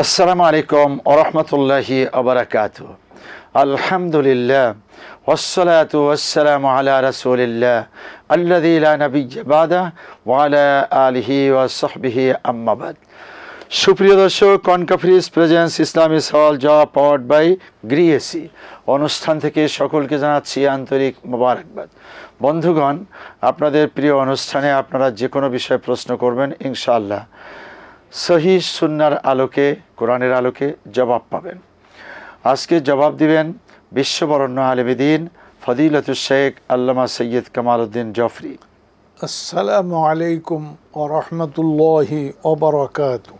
আসসালামু আলাইকুম ওয়া রাহমাতুল্লাহি ওয়া বারাকাতুহু। আলহামদুলিল্লাহ ওয়াসসালাতু ওয়াসসালামু আলা রাসূলিল্লাহ আল্লাযী লা নাবিয়্যা বা'দাহু ওয়া আলা আলিহি ওয়া সাহবিহি আম্মা বাদ। সুপ্রিয় দর্শক, কনকাফ্রিজ প্রেজেন্স ইসলামী সওয়াল জবাব পাওয়ার্ড বাই গ্রিএসি অনুষ্ঠান থেকে সকলকে জানাচ্ছি আন্তরিক মোবারকবাদ। বন্ধুগণ, আপনাদের প্রিয় অনুষ্ঠানে আপনারা যে কোনো বিষয়ে প্রশ্ন করবেন, ইনশাআল্লাহ সহিহ সুন্নাহর আলোকে, কোরআনের আলোকে জবাব পাবেন। আজকে জবাব দিবেন বিশ্ববরণ্য আলেমে দ্বীন ফদিলাতুশ শেখ আল্লামা সৈয়দ কামাল উদ্দিন জফরি। আসসালামু আলাইকুম ওয়া রাহমাতুল্লাহি ওয়া বারাকাতুহু।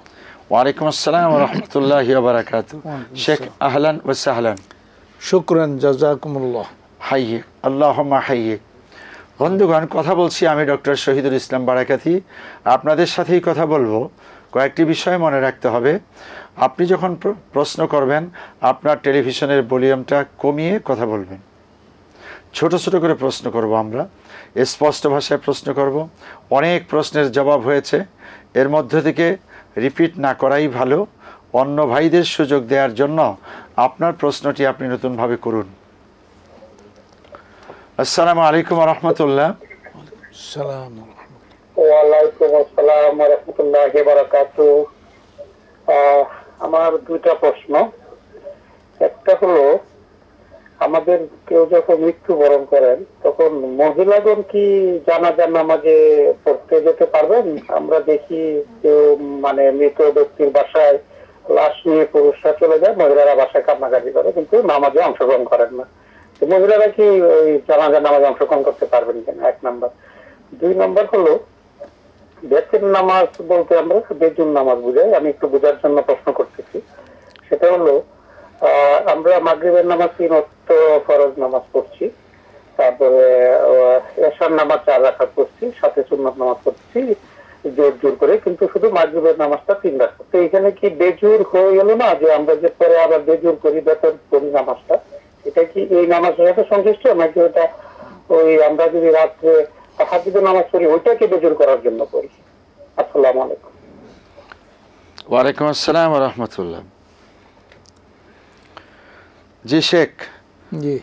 ওয়ালাইকুম আসসালাম ওয়া রাহমাতুল্লাহি ওয়া বারাকাতুহু। শেখ আহলান ওয়া সাহলান। শুকরান, জাযাকুমুল্লাহ। হাইয়িক আল্লাহুম্মা হাইয়িক। বন্ধুগণ, কথা বলছি আমি ডক্টর শহীদুল ইসলাম বারাকাতি। আপনাদের সাথেই কথা বলবো। কয়েকটি বিষয় মনে রাখতে হবে। আপনি যখন প্রশ্ন করবেন, আপনার টেলিভিশনের ভলিউমটা কমিয়ে কথা বলবেন। ছোট ছোট করে প্রশ্ন করব, আমরা স্পষ্ট ভাষায় প্রশ্ন করব। অনেক প্রশ্নের জবাব হয়েছে, এর মধ্য থেকে রিপিট না করাই ভালো। অন্য ভাইদের সুযোগ দেওয়ার জন্য আপনার প্রশ্নটি আপনি নতুনভাবে করুন। আসসালামু আলাইকুম ওয়া রাহমাতুল্লাহ। ওয়ালাইকুম আসসালাম ওয়া রাহমাতুল্লাহি ওয়া বারাকাতুহু। আমার দুইটা প্রশ্ন। একটা হলো, আমাদের কেউ যখন মৃত্যুবরণ করেন তখন মহিলাগণ কি জানাজার নামাজে পড়তে যেতে পারবেন? আমরা দেখি কেউ মৃত ব্যক্তির বাসায় লাশ নিয়ে পুরুষরা চলে যায়, মহিলারা বাসায় কান্নাকাটি করে, কিন্তু নামাজে অংশগ্রহণ করেন না। মহিলারা কি ওই জানাজার নামাজে অংশগ্রহণ করতে পারবেন কিনা? এক নাম্বার। দুই নাম্বার হলো, বেতের নামাজ বলতে আমরা বেজুন নামাজ বুঝাই। আমি একটু বোঝার জন্য প্রশ্ন করতেছি। সেটা হলো, আমরা মাগরিবের নামাজ 3 ওয়াক্ত ফরজ নামাজ পড়ছি, তারপরে এশার নামাজ 4 রাকাত পড়ছি, সাথে সুন্নাত নামাজ পড়ছি জোর জোর করে, কিন্তু শুধু মাগরিবের নামাজটা 3 রাকাত। তো এখানে কি বেজুর হয়ে গেল না? যে আমরা যে পরে আবার বেজুর করি, বেতন করি নামাজটা, এটা কি এই নামাজের সাথে সংশ্লিষ্ট, নাকি ওটা ওই আমরা যদি রাত্রে তাহাজ্জুদের নামাজ পড়ি ওইটাকে বেজুর করার জন্য করি? আসসালামু আলাইকুম। ওয়ালাইকুম আসসালাম ওয়া রাহমাতুল্লাহ। জি শেখ, জি,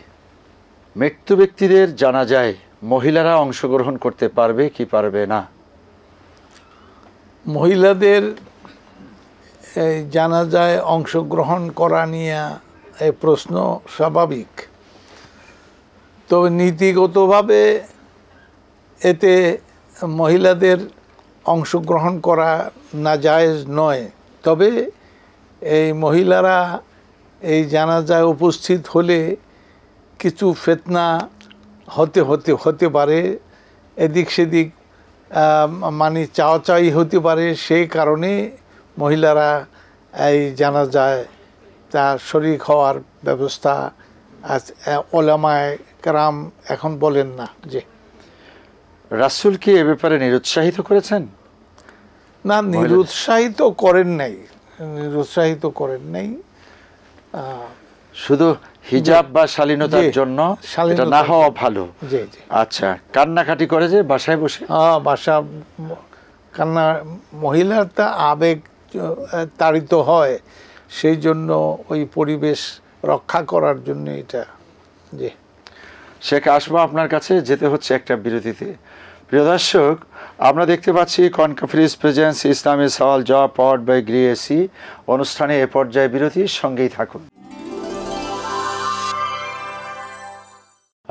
মৃত্যু ব্যক্তিদের জানাজায় মহিলারা অংশগ্রহণ করতে পারবে কি পারবে না? মহিলাদের এই জানাজায় অংশগ্রহণ করা নিয়ে এই প্রশ্ন স্বাভাবিক, তবে নীতিগতভাবে এতে মহিলাদের অংশগ্রহণ করা নাজায়েজ নয়। তবে এই মহিলারা এই জানাজায় উপস্থিত হলে কিছু ফিতনা হতে পারে, এদিক সেদিক চাওয়াচাই হতে পারে। সেই কারণে মহিলারা এই জানাজায় তার শরীক হওয়ার ব্যবস্থা ওলামায়ে কেরাম এখন বলেন না। যে রাসূল কি এ ব্যাপারে নিরুৎসাহিত করেছেন? না, নিরুৎসাহিত করেন নাই। শুধু হিজাব বা শালীনতার জন্য এটা না হওয়া ভালো। আচ্ছা, কান্নাকাটি করে যে বাসায় বসে, কান্না, মহিলার তা আবেগ তাড়িত হয়, সেই জন্য ওই পরিবেশ রক্ষা করার জন্য এটা। জি শেখ, আসবো আপনার কাছে, যেতে হচ্ছে একটা বিরতিতে। প্রিয় দর্শক, আমরা দেখতে পাচ্ছি কনকাফ্রিজ প্রেজেন্স ইসলামী সওয়াল জবাব পাওয়ার্ড বাই গ্রিএসি অনুষ্ঠানে এ পর্যায়ে বিরতি, সঙ্গেই থাকুন।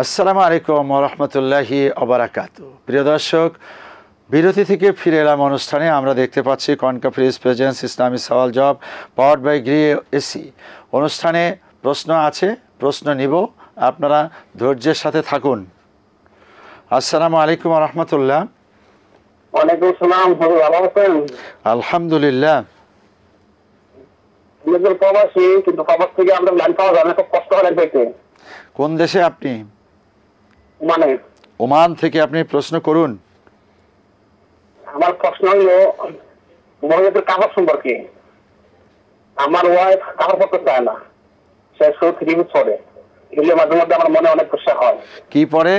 আসসালামু আলাইকুম ওয়া রাহমাতুল্লাহি ওয়া বারাকাতুহু। প্রিয় দর্শক, বিরতি থেকে ফিরে এলাম অনুষ্ঠানে। আমরা দেখতে পাচ্ছি কনকাফ্রিজ প্রেজেন্স ইসলামী সওয়াল জবাব পাওয়ার্ড বাই গ্রিএসি অনুষ্ঠানে প্রশ্ন আছে, প্রশ্ন নিব, আপনারা ধৈর্যের সাথে থাকুন। আসসালামু আলাইকুম ওয়া রাহমাতুল্লাহ। ওয়ালাইকুম আসসালাম। ভালো আছেন? আলহামদুলিল্লাহ। প্রবাসী, কিন্তু প্রবাস থেকে আমরা লাইন পাওয়া যায় না, খুব কষ্ট হয় পেতে। কোন দেশে আপনি? মানে ওমান থেকে। আপনি প্রশ্ন করুন। আমার প্রশ্ন হলো মহিলাদের কাপড় সম্পর্কে। আমার ওয়াইফ কাপড় পরতে চায় না, সে শুধু 3 পিস পরে। এগুলো মাঝে মধ্যে আমার মনে অনেক কষ্ট হয়। কি পরে?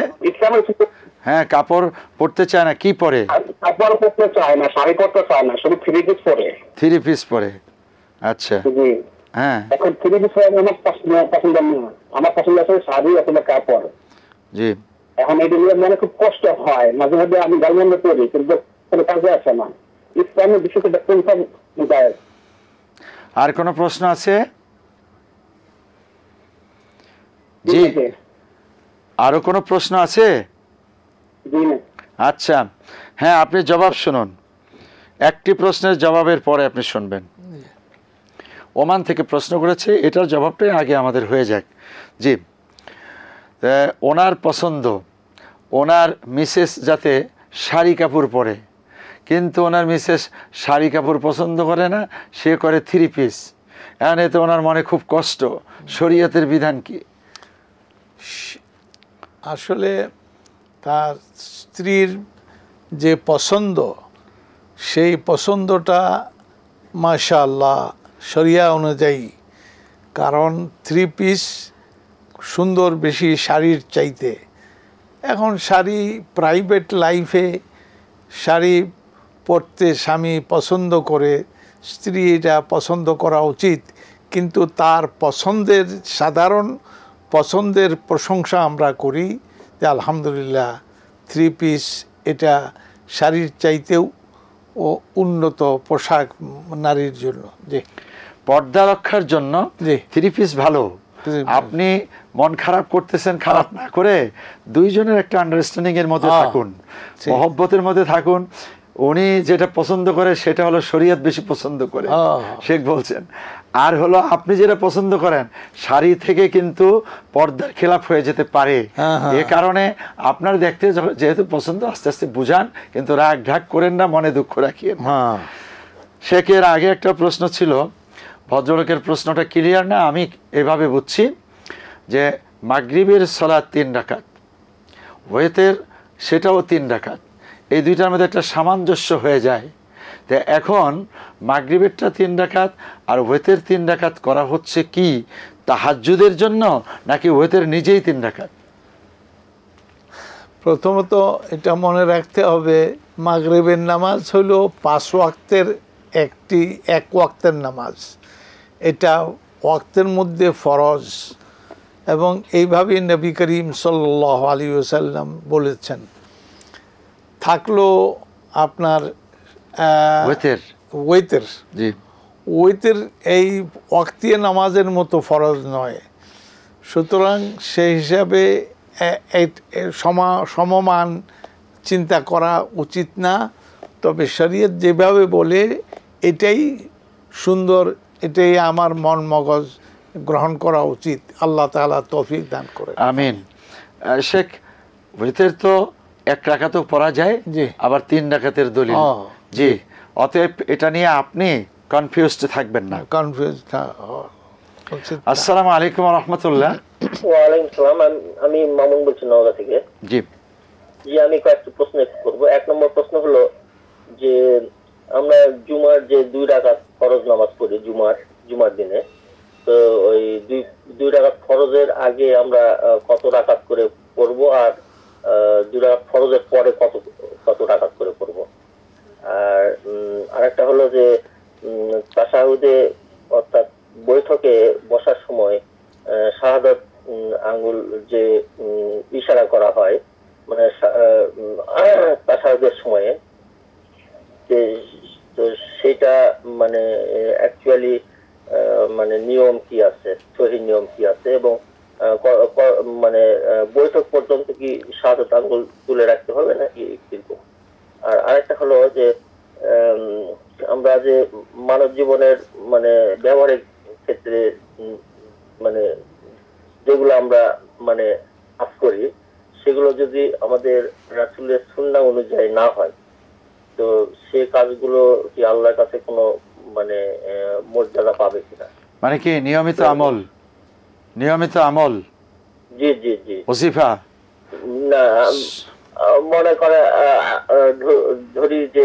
হ্যাঁ, কাপড় পরতে চায় না, কি পরে? কাপড় পরতে চায় না, শাড়ি পরতে চায় না, শুধু 3 পিস পরে। 3 পিস পরে। আচ্ছা, জি। হ্যাঁ, এখন থ্রি পিস আমার পছন্দ না, আমার পছন্দ আছে শাড়ি অথবা কাপড়। জি। এখন এগুলো মানে খুব কষ্ট হয়, মাঝে মাঝে আমি গালমন্দ করি কিন্তু কোনো কাজে আসে না। ইসলামী বিষয়টা কোনটা যায়? আর কোনো প্রশ্ন আছে? জি, আরো কোনো প্রশ্ন আছে? জি না। আচ্ছা, হ্যাঁ, আপনি জবাব শুনুন। একটি প্রশ্নের জবাবের পরে আপনি শুনবেন। ওমান থেকে প্রশ্ন করেছে, এটার জবাবটাই আগে আমাদের হয়ে যাক। জি, ওনার পছন্দ, ওনার মিসেস যাতে শাড়ি কাপড় পরে, কিন্তু ওনার মিসেস শাড়ি কাপড় পছন্দ করে না, সে করে থ্রি পিস। এখন এতে ওনার মনে খুব কষ্ট, শরীয়তের বিধান কি? আসলে তার স্ত্রীর যে পছন্দ, সেই পছন্দটা মাশাআল্লাহ শরিয়া অনুযায়ী, কারণ থ্রি পিস সুন্দর বেশি শাড়ির চাইতে। এখন শাড়ি প্রাইভেট লাইফে শাড়ি পরতে স্বামী পছন্দ করে, স্ত্রী এটা পছন্দ করা উচিত, কিন্তু তার পছন্দের সাধারণ পছন্দের প্রশংসা আমরা করি যে আলহামদুলিল্লাহ থ্রি পিস এটা শাড়ির চাইতেও ও উন্নত পোশাক নারীর জন্য। জি, পর্দা রক্ষার জন্য জি। থ্রি পিস ভালো। আপনি মন খারাপ করতেছেন, খারাপ না করে দুইজনের একটা আন্ডারস্ট্যান্ডিং এর মধ্যে থাকুন, মহব্বতের মধ্যে থাকুন। উনি যেটা পছন্দ করে সেটা হলো শরীয়ত বেশি পছন্দ করে, শেখ বলছেন। আর হলো আপনি যেটা পছন্দ করেন, শাড়ি থেকে কিন্তু পর্দার খেলাফ হয়ে যেতে পারে। এ কারণে আপনার দেখতে যেহেতু পছন্দ, আস্তে আস্তে বুঝান, কিন্তু রাগ ঢাক করেন না, মনে দুঃখ রাখিয়েন। শেখের আগে একটা প্রশ্ন ছিল, ভদ্রলোকের প্রশ্নটা ক্লিয়ার না, আমি এভাবে বুঝছি যে মাগরিবের সালাত 3 রাকাত, ওয়েতের সেটাও 3 রাকাত, এই দুইটার মধ্যে একটা সামঞ্জস্য হয়ে যায়। তো এখন মাগরিবেরটা 3 রাকাত আর ওয়েতের 3 রাকাত করা হচ্ছে কি তাহাজ্জুদের জন্য, নাকি ওয়েতের নিজেই 3 রাকাত? প্রথমত এটা মনে রাখতে হবে, মাগরিবের নামাজ হলো 5 ওয়াক্তের এক ওয়াক্তের নামাজ। এটা ওয়াক্তের মধ্যে ফরজ, এবং এইভাবেই নবী করিম সাল্লাল্লাহু আলাইহি ওয়াসাল্লাম বলেছেন। থাকলো আপনার ওয়েতের, জি, ওয়েতের এই ওয়াক্তিয়া নামাজের মতো ফরজ নয়, সুতরাং সেই হিসাবে সমমান চিন্তা করা উচিত না। তবে শরীয়ত যেভাবে বলে এটাই সুন্দর, এটাই আমার মন মগজ গ্রহণ করা উচিত। আল্লাহ তাআলা তৌফিক দান করে। আমিন। শেখ, ওয়েতের তো 1 রাকাতও পড়া যায়, জি, আবার 3 রাকাতের দলিল। জি, অতএব এটা নিয়ে আপনি কনফিউজড থাকবেন না। আসসালামু আলাইকুম ওয়া রাহমাতুল্লাহ। ওয়া আলাইকুম আসসালাম। আমি মামুন বলছি নওগাঁ থেকে। জি, জি, আমি কয়েকটা প্রশ্ন করব। 1 নম্বর প্রশ্ন হলো যে আমরা জুমার যে 2 রাকাত ফরজ নামাজ পড়ি জুমার দিনে, তো ওই 2 রাকাত ফরজের আগে আমরা কত রাকাত করে পড়বো, আর 2 রাকাত ফরজের পরে কত রাকাত করে পড়বো? আর আরেকটা হলো যে তাশাহুদে অর্থাৎ বৈঠকে বসার সময় শাহাদাত আঙ্গুল যে ইশারা করা হয়, মানে তাশাহুদের সময়ে, যে তো সেটা মানে অ্যাকচুয়ালি মানে নিয়ম কি আছে, সহিহ নিয়ম কি আছে, এবং মানে বৈঠক পর্যন্ত কি শাহাদাত আঙ্গুল তুলে রাখতে হবে নাকি কিরকম? আর আরেকটা হলো যে আমরা যে মানব জীবনের মানে ব্যবহারিক ক্ষেত্রে মানে যেগুলো আমরা মানে কাজ করি, সেগুলো যদি আমাদের রাসূলের সুন্নাহ অনুযায়ী না হয়, তো সেই কাজগুলো কি আল্লাহর কাছে কোনো মানে মর্যাদা পাবে কিনা? মানে কি নিয়মিত আমল? জি জি জি। ওজিফা না, মনে করে ধরি যে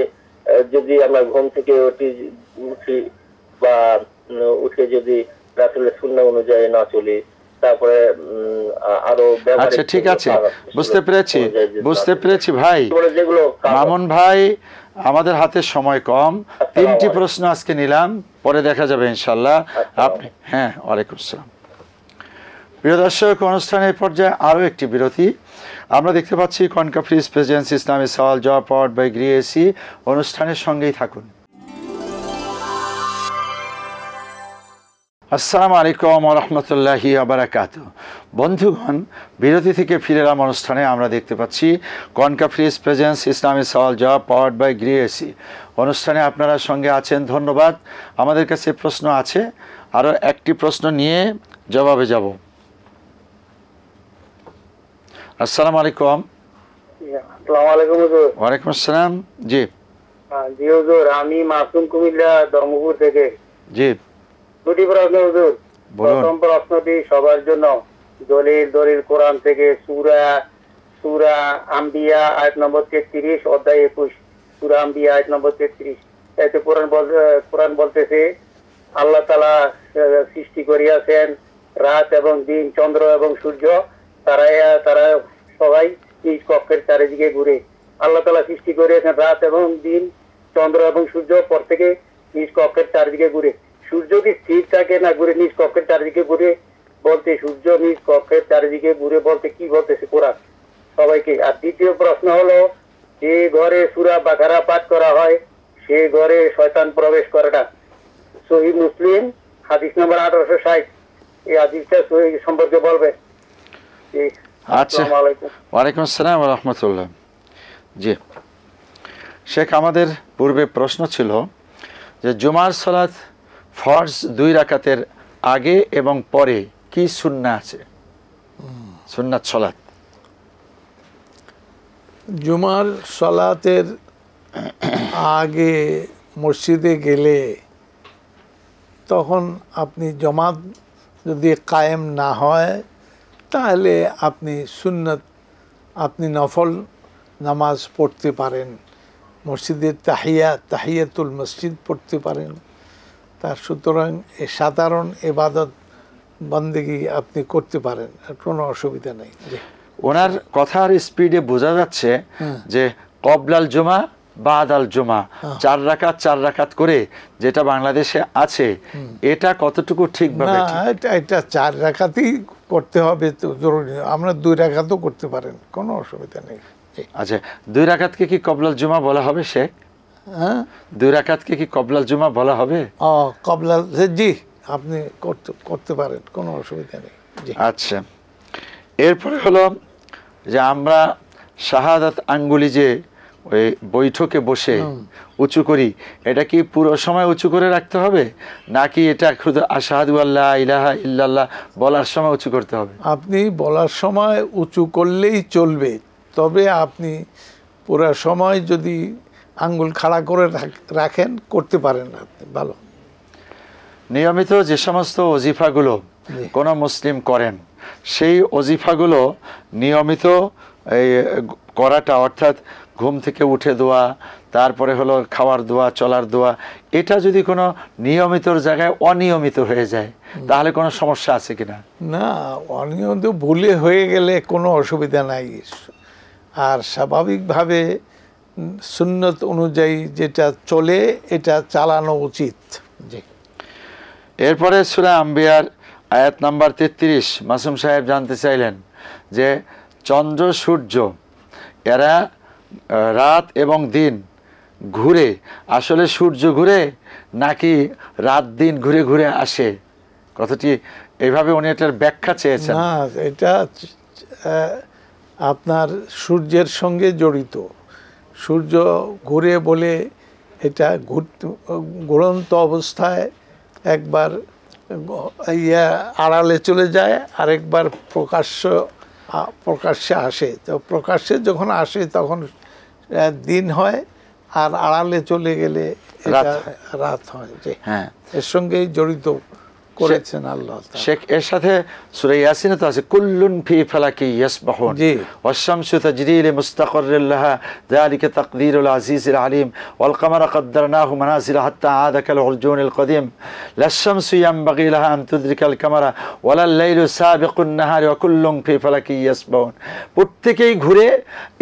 যদি আমরা ঘুম থেকে উঠি বা উঠে যদি রাসূলের সুন্নাহ অনুযায়ী না চলি, তারপরে আরো আচ্ছা ঠিক আছে, বুঝতে পেরেছি ভাই। যেগুলো মামুন ভাই, আমাদের হাতে সময় কম, 3টি প্রশ্ন আজকে নিলাম, পরে দেখা যাবে ইনশাল্লাহ। আপনি হ্যাঁ, ওয়ালাইকুম আসসালাম। প্রিয় দর্শক, অনুষ্ঠানের পর্যায়ে আরও একটি বিরতি। আমরা দেখতে পাচ্ছি কনকা ফ্রিজ প্রেজেন্স ইসলামী সওয়াল জবাব পাওয়ার্ড বাই গ্রিএসি। অনুষ্ঠানের সঙ্গেই থাকুন। আসসালামু আলাইকুম ওয়া রাহমাতুল্লাহি ওয়া বারাকাতুহু। বন্ধুগণ, বিরতি থেকে ফিরে এলাম অনুষ্ঠানে। আমরা দেখতে পাচ্ছি কনকা ফ্রিজ প্রেজেন্স ইসলামী সওয়াল জবাব পাওয়ার্ড বাই গ্রিএসি। অনুষ্ঠানে আপনারা সঙ্গে আছেন, ধন্যবাদ। আমাদের কাছে প্রশ্ন আছে, আরও একটি প্রশ্ন নিয়ে জবাবে যাব। আসসালামু আলাইকুম। আসসালামু আলাইকুম হুজুর। ওয়ালাইকুম আসসালাম। জি জি হুজুর, আমি মাসুম কুমিল্লা ধর্মপুর থেকে। জি দুটি প্রশ্ন হুজুর। বলুন। প্রথম প্রশ্নটি সবার জন্য, দলিল কোরআন থেকে সূরা আম্বিয়া আয়াত নম্বর 33 অধ্যায় 21, সূরা আম্বিয়া আয়াত নম্বর 33। এতে কোরআন বলতেছে আল্লাহ তাআলা সৃষ্টি করিয়াছেন রাত এবং দিন, চন্দ্র এবং সূর্য, তারা সবাই নিজ কক্ষের চারিদিকে ঘুরে। আল্লাহ তাআলা সৃষ্টি করিয়াছেন রাত এবং দিন, চন্দ্র এবং সূর্য প্রত্যেকে নিজ কক্ষের চারিদিকে ঘুরে। সূর্য কি স্থির থাকে না ঘুরে নিজ কক্ষের চারিদিকে ঘুরে বলতে, সূর্য নিজ কক্ষের চারিদিকে ঘুরে বলতে কি বলতেছে কোরআন সবাইকে? আর দ্বিতীয় প্রশ্ন হলো, যে ঘরে সূরা বাকারা পাঠ করা হয় সে ঘরে শয়তান প্রবেশ করে না। সহিহ মুসলিম হাদিস নম্বর 1860। এই হাদিসটা সম্পর্কে বলবে? আচ্ছা, ওয়ালাইকুম আসসালাম ওয়া রাহমাতুল্লাহ। জি শেখ, আমাদের পূর্বে প্রশ্ন ছিল যে জুমার সালাত ফরজ 2 রাকাতের আগে এবং পরে কি সুন্নাহ আছে, সুন্নাত সালাত? জুমার সালাতের আগে মসজিদে গেলে তখন আপনি জামাত যদি কায়েম না হয় তাহলে আপনি নফল নামাজ পড়তে পারেন, মসজিদের তাহিয়াতুল মসজিদ পড়তে পারেন। তার সুতরাং এই সাধারণ ইবাদত বন্দেগী আপনি করতে পারেন, কোনো অসুবিধা নেই। ওনার কথার স্পিডে বোঝা যাচ্ছে যে কবলাল জুমা বাদাল জুমা 4 রাকাত করে যেটা বাংলাদেশে আছে, এটা কতটুকু ঠিকভাবে? এটা 4 রাকাতই করতে হবে তো জরুরি, আমরা 2 রাকাতও করতে পারেন, কোনো অসুবিধা নেই। আচ্ছা, 2 রাকাতকে কি কবলাল জুমা বলা হবে শেখ? হ্যাঁ, 2 রাকাতকে কি কবলাল জুমা বলা হবে? কবলাল, জি আপনি করতে পারেন, কোনো অসুবিধা নেই। আচ্ছা, এরপরে হলো যে আমরা শাহাদাত আঙ্গুলি যে ওই বৈঠকে বসে উঁচু করি, এটা কি পুরো সময় উঁচু করে রাখতে হবে, নাকি এটা শুধু আশহাদু আল্লা ইলাহা ইল্লাল্লাহ বলার সময় উঁচু করতে হবে? আপনি বলার সময় উঁচু করলেই চলবে, তবে আপনি পুরো সময় যদি আঙ্গুল খাড়া করে রাখেন করতে পারেন আপনি, ভালো। নিয়মিত যে সমস্ত ওজিফাগুলো কোনো মুসলিম করেন, সেই ওজিফাগুলো নিয়মিত এই করাটা, অর্থাৎ ঘুম থেকে উঠে দোয়া, তারপরে হলো খাওয়ার দোয়া, চলার দোয়া, এটা যদি কোনো নিয়মিতর জায়গায় অনিয়মিত হয়ে যায় তাহলে কোনো সমস্যা আছে কিনা? না, অনিয়মিত ভুলে হয়ে গেলে কোনো অসুবিধা নাই। আর স্বাভাবিকভাবে সুন্নত অনুযায়ী যেটা চলে এটা চালানো উচিত। জি। এরপরে সূরা আম্বিয়ার আয়াত নাম্বার 33 মাসুম সাহেব জানতে চাইলেন যে চন্দ্র সূর্য এরা রাত এবং দিন ঘুরে, আসলে সূর্য ঘুরে নাকি রাত দিন ঘুরে ঘুরে আসে? কথাটি এইভাবে উনি এটার ব্যাখ্যা চেয়েছেন। না, এটা আপনার সূর্যের সঙ্গে জড়িত। সূর্য ঘুরে বলে এটা ঘুরন্ত অবস্থায় একবার আড়ালে চলে যায়, আরেকবার প্রকাশ্যে আসে। তো প্রকাশ্যে যখন আসে তখন দিন হয়, আর আড়ালে চলে গেলে রাত হয়। যে হ্যাঁ, এর সঙ্গেই জড়িত করেছেন আল্লাহ তাআলা। শেখ এর সাথে সূরা ইয়াসিনে তো আছে কুল্লুন ফি ফালাকি ইয়াসবাহুন জি। ওয়াশ-শামসু তাজরি লিমুস্তাকাররিন লাহা যালিকা তাকদীরুল আজিজিল আলিম ওয়াল কামারা কদ্দারনাহু মানাজিলা হাত্তা আদা কাল উরজুনিল কদিম লাশ-শামসু ইয়ানবাগি লাহা আন তুদরিকাল কামারা ওয়ালাল লাইলু সাবিকুন নাহারি ওয়া কুল্লুন ফি ফালাকি ইয়াসবাহুন। প্রত্যেকেই ঘুরে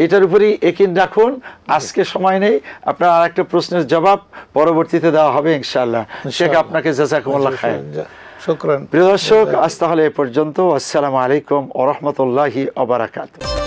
এটার উপরই ইয়াকিন রাখুন। আজকে সময় নেই, আপনার আরেকটা প্রশ্নের জবাব পরবর্তীতে দেওয়া হবে ইনশাআল্লাহ। শেখ আপনাকে জাযাকুমুল্লাহ খাইর। শুকরান। প্রিয় দর্শক, আজ তাহলে এ পর্যন্ত। আসসালামু আলাইকুম ওয়া রাহমাতুল্লাহি ওয়া বারাকাতুহু।